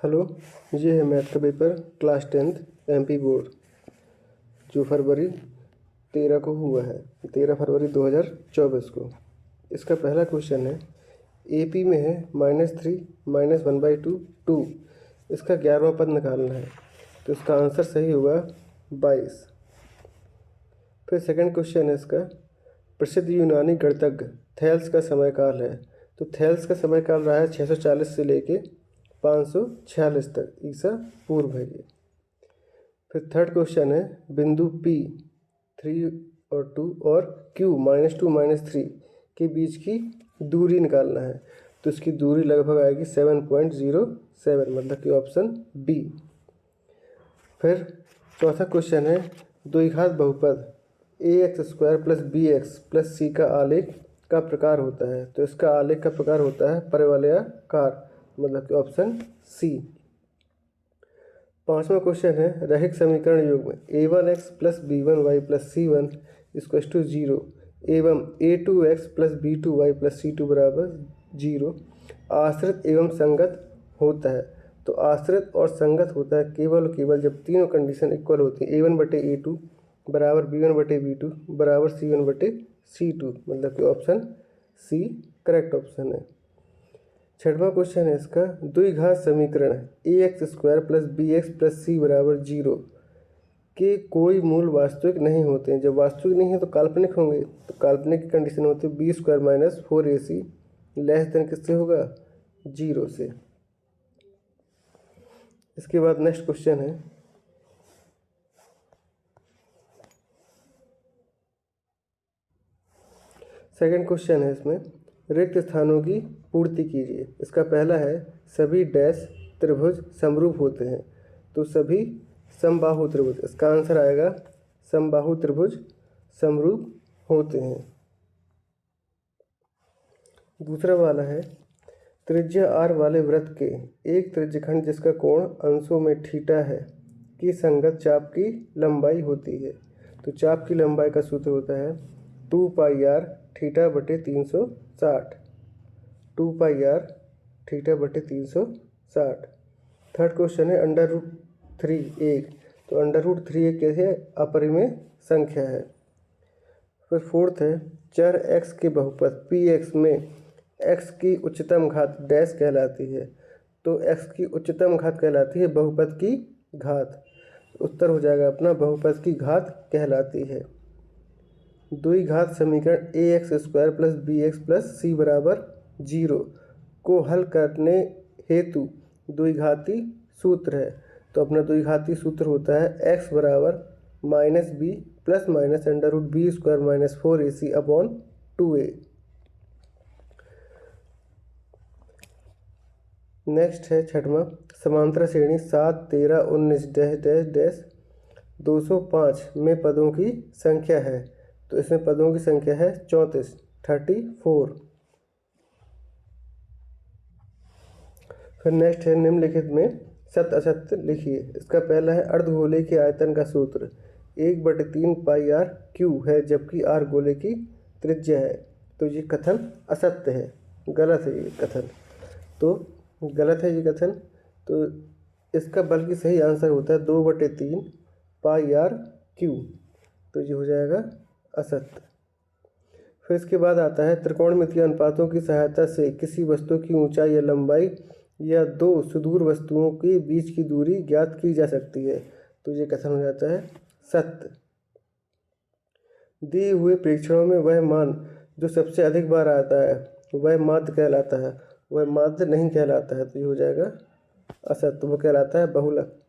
Hello, ये है math का paper class 10th MP board जो फरवरी 13 को हुआ है, 13 फरवरी 2024 को। इसका पहला क्वेश्चन है, एपी में है -3 -1/2 2। इसका 11वां पद निकालना है, तो इसका आंसर सही होगा 22। फिर सेकंड क्वेश्चन है इसका, प्रसिद्ध यूनानी गणितज्ञ थेल्स का समयकाल है। तो थेल्स का समयकाल रहा है 640 से लेके 546 तक ईसा पूर्व है ये। फिर थर्ड क्वेश्चन है, बिंदु P 3 और 2 और Q -2 -3 के बीच की दूरी निकालना है। तो इसकी दूरी लगभग आएगी 7.07, मतलब कि ऑप्शन बी। फिर चौथा क्वेश्चन है, द्विघात बहुपद ax² + bx + c का आलेख का प्रकार होता है। तो इसका आलेख का प्रकार होता है परवलयाकार, मतलब कि ऑप्शन सी। पांचवा क्वेश्चन है, रैखिक समीकरण योग में a1x + b1y + c1 = 0 एवं a2x + b2y + c2 = 0 आश्रित एवं संगत होता है। तो आश्रित और संगत होता है केवल जब तीनों कंडीशन इक्वल होती है, a1/a2 = b1/b2 = c1/c2, मतलब कि ऑप्शन सी करेक्ट ऑप्शन है। छठवां क्वेश्चन है इसका, द्विघात समीकरण ax² + bx + c = 0 के कोई मूल वास्तविक नहीं होते हैं। जब वास्तविक नहीं है तो काल्पनिक होंगे। तो काल्पनिक की कंडीशन होती है b² - 4ac << किससे होगा, 0 से। इसके बाद नेक्स्ट क्वेश्चन है, सेकंड क्वेश्चन है इसमें, रिक्त स्थानों की पूर्ति कीजिए। इसका पहला है, सभी डैश त्रिभुज समरूप होते हैं। तो सभी समबाहु त्रिभुज, इसका आंसर आएगा समबाहु त्रिभुज समरूप होते हैं। दूसरा वाला है, त्रिज्या r वाले वृत्त के एक त्रिज्यखंड जिसका कोण अंशों में थीटा है की संगत चाप की लंबाई होती है। तो चाप की लंबाई का सूत्र होता है 2πr θ/360, 2πr θ/360। थर्ड क्वेश्चन है, √3 1। तो √3 एक कैसे अपरिमेय संख्या है। फिर फोर्थ है, चर x के बहुपद px में x की उच्चतम घात डैश कहलाती है। तो x की उच्चतम घात कहलाती है बहुपद की घात। उत्तर हो जाएगा अपना बहुपद की घात कहलाती है। द्विघात समीकरण ax² + bx + c = 0 को हल करने हेतु द्विघाती सूत्र है। तो अपना द्विघाती सूत्र होता है x = -b + √b² - 4ac/2a। Next है छठवां, समांतर श्रेणी 7 13 19 205 में पदों की संख्या है। तो इसमें पदों की संख्या है 34। फिर नेक्स्ट है, निम्नलिखित में सत्य असत्य लिखिए। इसका पहला है, अर्धगोले के आयतन का सूत्र 1/3πr³ है जबकि r गोले की त्रिज्या है। तो ये कथन असत्य है, गलत है ये कथन। तो गलत है ये कथन। तो इसका बल्कि सही आंसर होता है 2/3πr³। तो ये हो जाएगा असत्य। फिर इसके बाद आता है, त्रिकोणमितीय अनुपातों की सहायता से किसी वस्तु की ऊंचाई या लंबाई या दो सुदूर वस्तुओं के बीच की दूरी ज्ञात की जा सकती है। तो ये कथन हो जाता है सत्य। दिए हुए परीक्षणों में वह मान जो सबसे अधिक बार आता है वह माध्य कहलाता है, वह माध्य नहीं कहलाता है। तो ये हो जाएगा असत्य, वो कहलाता है बहुलक।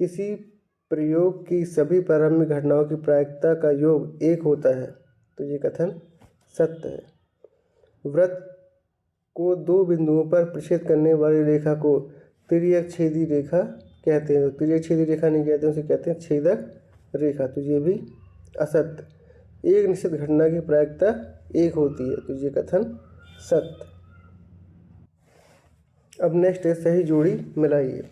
किसी प्रयोग की सभी प्रारंभिक घटनाओं की प्रायिकता का योग 1 होता है। तो ये कथन सत्य है। वृत्त को दो बिंदुओं पर प्रक्षेप करने वाली रेखा को तिर्यक छेदी रेखा कहते हैं। तो तिर्यक छेदी रेखा नहीं कहते, उसे कहते हैं छेदक रेखा। तो ये भी असत्य। एक निश्चित घटना की प्रायिकता 1 होती है। तो ये कथन सत्य। अब नेक्स्ट है, सही जोड़ी मिलाइए।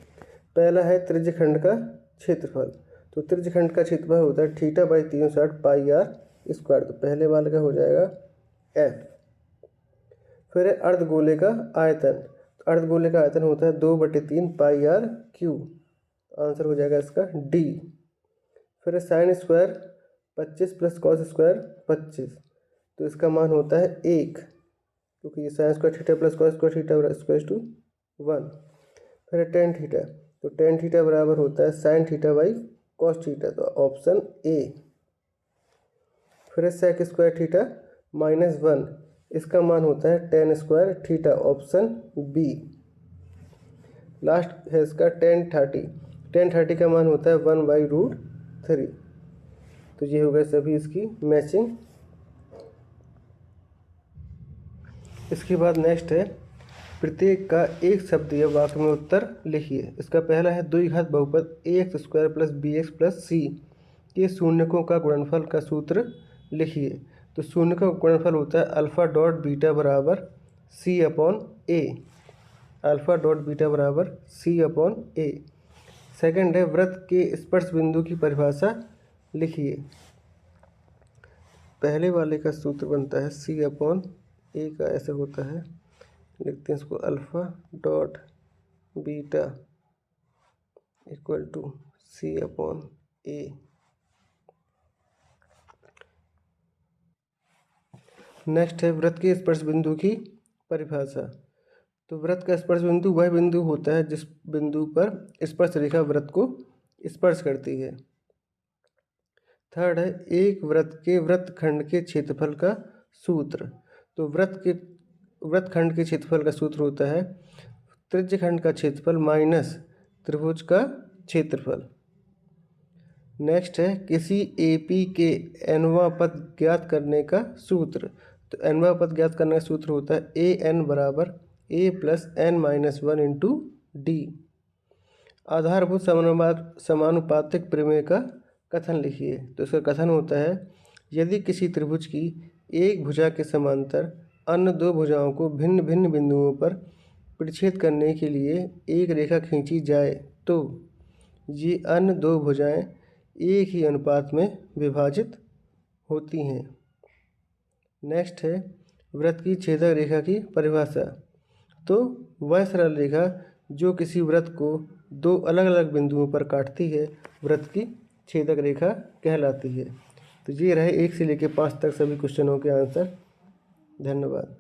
पहला है, त्रिज्यखंड का क्षेत्रफल। तो त्रिज्यखंड का क्षेत्रफल होता है θ/360πr²। तो पहले वाले का हो जाएगा f। फिर है अर्धगोले का आयतन। तो अर्धगोले का आयतन होता है 2/3 पाई आर क्यू। आंसर हो जाएगा इसका डी। फिर sine square 25 plus cos square 25, तो इसका मान होता है 1, क्योंकि ये sine square theta plus cos square theta square to 1। फिर टेन थीटा, तो टेन थीटा बराबर होता है sine theta by cos theta, तो ऑप्शन ए। फिर सेक स्क्वायर थीटा -1, इसका मान होता है tan square theta, option B. Last है इसका टेन थर्टी का मान होता है 1/√3। तो ये हो गए सभी इसकी मैचिंग। इसके बाद नेक्स्ट है प्रत्येक का एक शब्द या वाक्य में उत्तर लिखिए। इसका पहला है द्विघात बहुपद ax² + bx + c के शून्यकों का गुणनफल का सूत्र लिखिए। तो शून्य का गुणनफल होता है α.β बराबर c/a, α.β बराबर c/a। सेकंड है वृत्त के स्पर्श बिंदु की परिभाषा लिखिए। पहले वाले का सूत्र बनता है c/a का, ऐसे होता है, लिखते हैं इसको α.β = c/a। नेक्स्ट है वृत्त के स्पर्श बिंदु की परिभाषा। तो वृत्त का स्पर्श बिंदु वह बिंदु होता है जिस बिंदु पर स्पर्श रेखा वृत्त को स्पर्श करती है। थर्ड है एक वृत्त के वृत्तखंड के क्षेत्रफल का सूत्र। तो वृत्तखंड के क्षेत्रफल का सूत्र होता है त्रिज्यखंड का क्षेत्रफल माइनस त्रिभुज का क्षेत्रफल। नेक्स्ट है किसी AP के nवां पद ज्ञात करने का सूत्र। तो nवां पद ज्ञात करने का सूत्र होता है an बराबर a + n-1 × d। आधारभूत समानुपातिक प्रमेय का कथन लिखिए। तो इसका कथन होता है यदि किसी त्रिभुज की एक भुजा के समांतर अन्य दो भुजाओं को भिन्न भिन्न बिंदुओं पर प्रतिच्छेद करने के लिए एक रेखा खींची जाए तो ये अन्य दो भुजाएं एक ही अनुपात में विभाजित होती हैं। नेक्स्ट है वृत्त की छेदक रेखा की परिभाषा। तो वह सरल रेखा जो किसी वृत्त को दो अलग अलग बिंदुओं पर काटती है वृत्त की छेदक रेखा कहलाती है। तो ये रहे 1 से लेकर 5 तक सभी क्वेश्चनों के आंसर। धन्यवाद।